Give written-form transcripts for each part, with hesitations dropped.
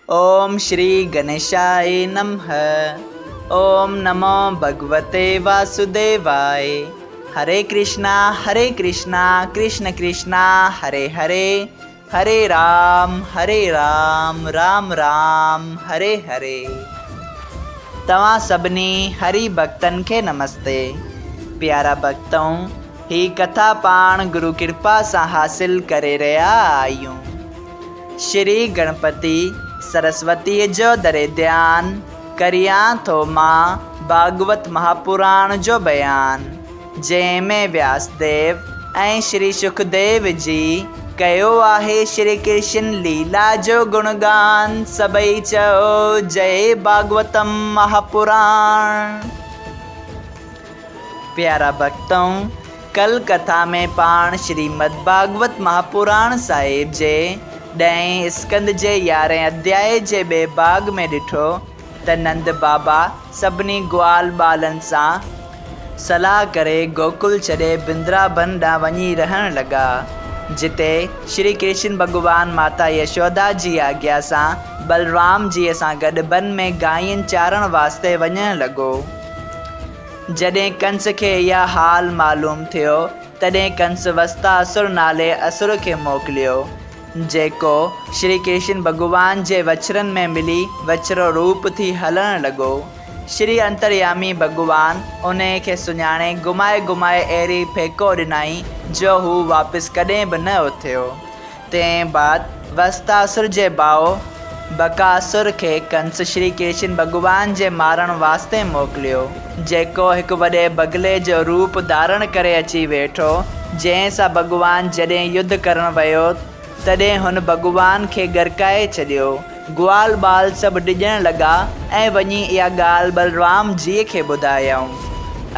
ओम श्री गणेशाय नमः। ओम नमो भगवते वासुदेवाय। हरे कृष्णा कृष्ण कृष्णा हरे हरे, हरे राम राम राम हरे हरे। तव्हां सभिनी हरि भक्तन के नमस्ते। प्यारा भक्तों, ही कथा पाण गुरु कृपा से हासिल करे रहा आयूं। श्री गणपति सरस्वती जो दरे ध्यान करिया थो मां भागवत महापुराण जो बयान, जंहिंमें व्यासदेव ऐं श्री सुखदेव जी कयो आहे श्री कृष्ण लीला जो गुणगान। सभई चओ जय भागवतम महापुराण। प्यारा भक्तों, कल कथा में पाण श्रीमद् भागवत महापुराण साहिब जे 10 स्कंद जे 11 अध्याय जे बे भाग में ॾिठो त नंद बाबा सभिनी ग्वाल बालन सां सलाह करे गोकुल छॾे वृंदावन ॾांहुं वञी रहण लॻा, जिते श्री कृष्ण भगवान माता यशोदा जी आज्ञा सां बलराम जी सां गॾु वन में गायन चारण वास्ते वञण लॻो। जॾहिं कंस खे इहा हाल मालूम थियो, तॾहिं कंस वस्तासुर नाले असुर खे मोकिलियो, जेको श्री कृष्ण भगवान जे वचरन में मिली वचरो रूप थी हलण लॻो। श्री अंतर्यामी भगवान उन खे सुञाणे घुमाए घुमाए अहिड़ी फेको ॾिनई जो हू वापसि कॾहिं बि न उथियो। तंहिं बाद वस्तासुर जे भाउ बकासुर खे कंस श्री कृष्ण भगवान जे मारण वास्ते मोकिलियो, जेको हिकु वॾे बगले जो रूप धारण करे अची वेठो, जंहिं सां भगवान जॾहिं युद्ध करण वियो तॾहिं हुन भगवान खे गरकाए छॾियो। ग्वाल बाल सभु ॾिॼण लॻा ऐं वञी इहा ॻाल्हि बलराम जीअ खे ॿुधायऊं।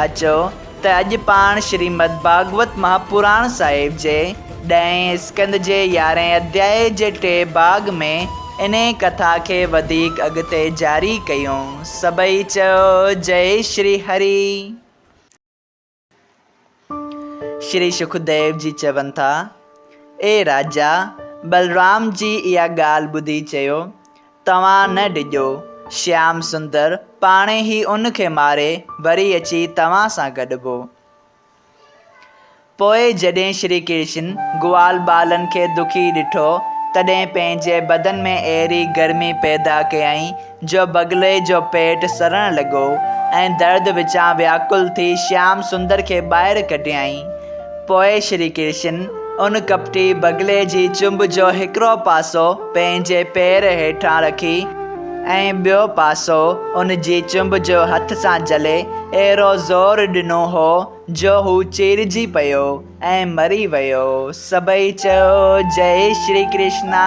अचो त अॼु पाण श्रीमद् भागवत महापुराण साहिब जे 10 स्कंद जे 11 अध्याय जे 3 भाग में इन कथा खे वधीक अॻिते जारी कयूं। सभई चओ जय श्री हरि। श्री सुखदेव जी चवनि था, ए राजा, बलराम जी इहा ॻाल्हि ॿुधी चयो, तव्हां न ॾिजो। श्याम सुंदर पाणे ई उन खे मारे वरी अची तव्हां सां गॾिबो। पोइ जॾहिं श्री कृष्ण ग्वाल बालन खे दुखी ॾिठो, तॾहिं पंहिंजे बदन में अहिड़ी गर्मी पैदा कयईं जो बगले जो पेट सड़ण लॻो ऐं दर्द विचां व्याकुल थी श्याम सुंदर खे ॿाहिरि कढियईं। पोइ श्री कृष्ण उन कपटी बगले जी चुंभ जो हिकिड़ो पासो पंहिंजे पेर हेठां रखी ऐं ॿियो पासो उन जी चुंभ जो हथ सां जले अहिड़ो ज़ोर ॾिनो हो जो हू चीरजी पियो ऐं मरी वियो। सभई चयो जय श्री कृष्णा।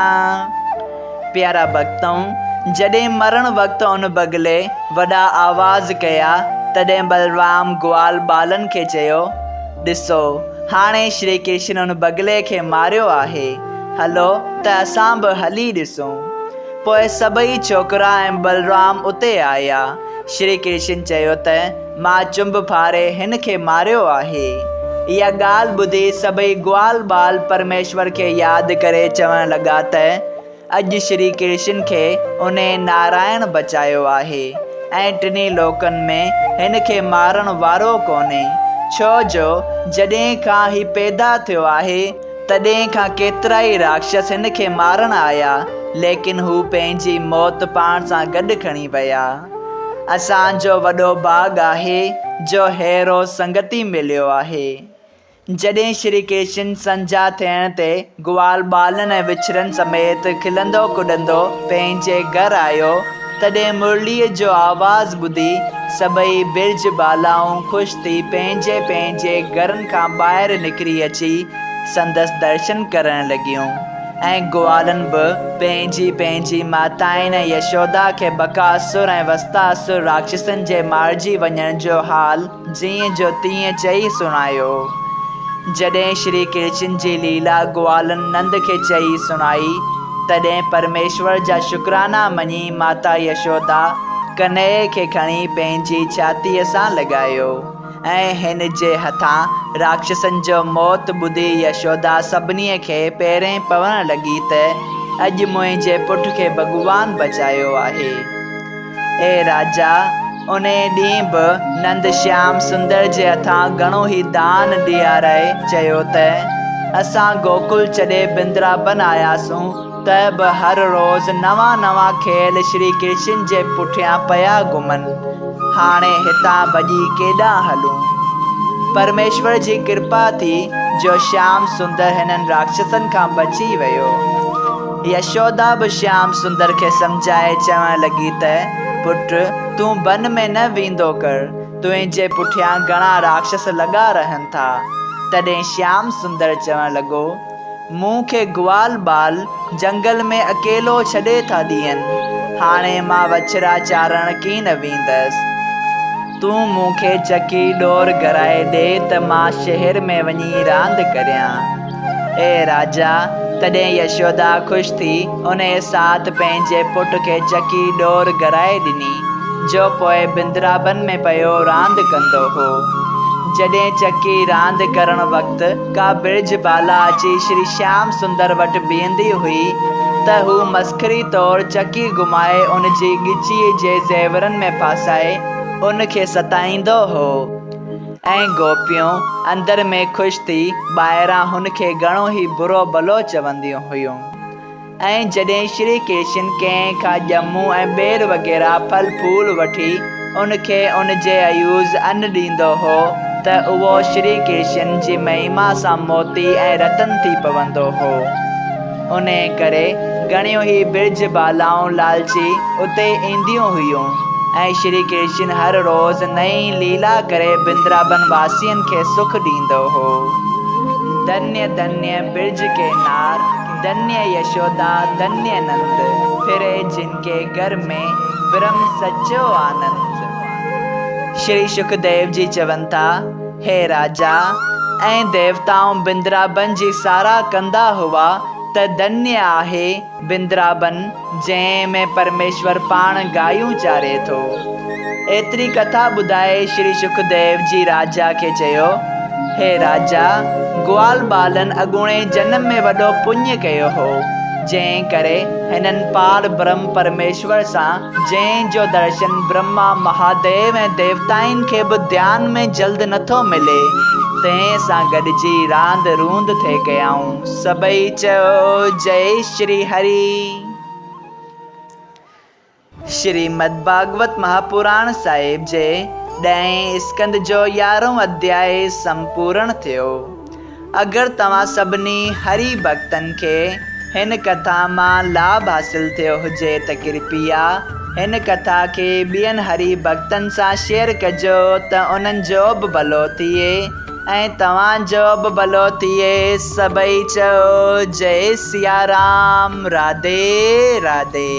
प्यारा भक्तों, जॾहिं मरण वक़्तु उन बगले वॾा आवाज़ कया, तॾहिं बलराम ग्वाल बालन खे चयो, ॾिसो हाणे श्री कृष्ण उन बगले खे मारियो आहे, हलो त असां बि हली ॾिसूं। पोइ सभई छोकिरा ऐं बलराम उते आया। श्री कृष्ण चयो त मां चुंभ फाड़े हिन खे मारियो आहे। इहा ॻाल्हि ॿुधी सभई ग्वाल बाल परमेश्वर खे यादि करे चवण लॻा त अॼु श्री कृष्ण खे उन नारायण बचायो आहे ऐं टिनी लोकनि में हिन खे मारण वारो कोन्हे, छो जो जॾहिं खां ही पैदा थियो आहे तॾहिं खां केतिरा ई राक्षस हिन खे मारण आया, लेकिन हू पंहिंजी मौत पाण सां गॾु खणी विया। असांजो वॾो भाग आहे जो अहिड़ो संगति मिलियो आहे। जॾहिं श्री कृष्ण संझा थियण ते ग्वाल बालन ऐं विछड़नि समेत खिलंदो कुॾंदो पंहिंजे घर आयो, तॾहिं मुरलीअ जो आवाज़ ॿुधी सभई बिरज बालाऊं ख़ुशि थी पंहिंजे पंहिंजे घरनि खां ॿाहिरि निकिरी अची संदसि दर्शन करण लॻियूं ऐं ग्वालनि बि पंहिंजी पंहिंजी माताइन यशोदा खे बकासुर ऐं वस्तासुर राक्षसनि जे मारिजी वञण जो हाल जीअं जो तीअं चई सुणायो। जॾहिं श्री कृष्ण जी लीला ग्वालनि नंद खे चई सुणाई, तॾहिं परमेश्वर जा शुक्राना मञी माता यशोदा कन्हैया खे खणी पंहिंजी छातीअ सां लॻायो ऐं हिन जे हथां राक्षसनि जो मौत ॿुधी यशोदा सभिनी खे पेरें पवण लॻी त अॼु मुंहिंजे पुट खे भॻवान बचायो आहे। ए राजा, उन ॾींहुं बि नंद श्याम सुंदर जे हथां घणो ई दान ॾियाराए चयो त असां गोकुल छॾे बिंद्राबन आयासूं त बि हर रोज़ नवां नवां खेल श्री कृष्ण जे पुठियां पिया घुमनि। हाणे हितां भॼी केॾां हलूं? परमेश्वर जी कृपा थी जो श्याम सुंदर हिननि राक्षसनि खां बची वियो। यशोदा बि श्याम सुंदर खे सम्झाए चवण लॻी त पुट, तूं वन में न वेंदो कर, तुंहिंजे पुठियां घणा राक्षस लॻा रहनि था। तॾहिं श्याम सुंदर चवण लॻो, मूंखे ग्वाल बाल जंगल में अकेलो छॾे था ॾियनि। हाणे मां वछड़ा चारण कीन वेंदसि। तूं मूंखे चकी डोर घराए ॾे त मां शहर में वञी रांदि करियां। ए राजा, तॾहिं यशोदा ख़ुशि थी उन साथ पंहिंजे पुट खे चकी डोर घराए ॾिनी, जो पोइ बिंद्राबन में पियो रांदि कंदो हो। जॾहिं चकी रांदि करण वक़्तु का बिरज बाला अची श्री श्याम सुंदर वटि बीहंदी हुई त हू मस्खरी तौरु चकी घुमाए उन जी ॻिचीअ जे ज़ेवरनि में फासाए उन खे सताईंदो हो। ऐं गोपियूं अंदर में ख़ुशि थी ॿाहिरां हुन खे घणो ई बुरो भलो चवंदियूं हुयूं। ऐं जॾहिं श्री कृष्ण कंहिं खां ॼमूं ऐं ॿेर वग़ैरह फल फूल वठी उन खे उन जे अयूज़ अन्न ॾींदो हो त उहो श्री कृष्ण जी महिमा सां मोती ऐं रतन थी पवंदो हो। उन करे घणियूं ई बिरज बालाऊं लालची उते ईंदियूं हुयूं ऐं श्री कृष्ण हर रोज़ नई लीला करे बिंद्राबन वासियनि खे सुख ॾींदो हो। धन्य धन्य बिरज के नार, धन्य यशोदा, धन्य नंद, फिरे जिनके घर में ब्रह्म सच्चो आनंद। श्री सुखदेव जी चवनि था, हे राजा ऐं देवताऊं बिंद्राबन जी सारा कंदा हुआ त धन्य आहे बिंद्राबन जंहिं में परमेश्वर पाण गायूं चारे थो। एतिरी कथा ॿुधाए श्री सुखदेव जी राजा खे चयो, हे राजा, ग्वाल बालनि अॻूणे जन्म में वॾो पुण्य कयो हो, जंहिं करे हिननि पार ब्रह्म परमेश्वर सां जंहिंजो दर्शन ब्रह्मा महादेव ऐं देवताउनि खे बि ध्यान में जल्द नथो मिले, तंहिं सां गॾिजी रांदि रूंद थे कयाऊं। सभई चयो जय श्री हरि। श्रीमद् भागवत महापुराण साहिब जे 10 स्कंद जो 11 अध्याय संपूर्ण थियो। अगरि तव्हां सभिनी हरि भक्तनि खे हिन कथा मां लाभ हासिल थियो हुजे त कृपया हिन कथा खे ॿियनि हरि भक्तनि सां शेयर कजो त उन्हनि जो बि भलो थिए ऐं तव्हांजो बि भलो थिए। सभई चयो जय सिया राम। राधे राधे।